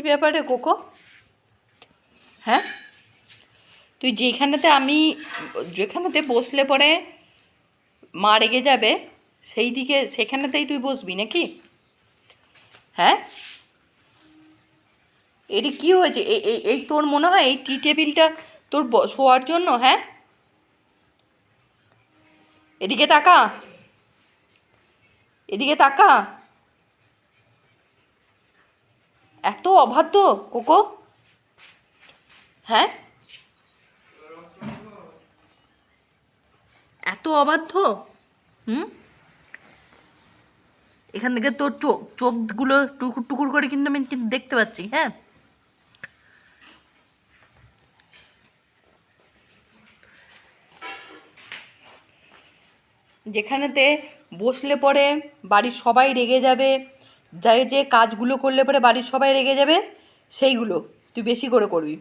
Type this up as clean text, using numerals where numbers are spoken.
কী ব্যাপারে কোকো? হ্যাঁ, তুই যেখানেতে বসলে পরে মা রেগে যাবে সেখানেতেই তুই বসবি নাকি? হ্যাঁ, এটি কি হয়েছে? এই তোর মনে হয় এই টি টেবিলটা তোর শোয়ার জন্য? হ্যাঁ, এদিকে তাকা, এদিকে তাকা। এত অবাধ্য কোকো। হ্যাঁ, এত অবাধ্য। হুম, এখান থেকে তোর চোখগুলো টুকুর টুকুর করে কিন্তু আমি কিন্তু দেখতে পাচ্ছি। হ্যাঁ, যেখানেতে বসলে পরে বাড়ির সবাই রেগে যাবে, যে কাজগুলো করলে পরে বাড়ির সবাই রেগে যাবে, সেইগুলো তুই বেশি করে করবি।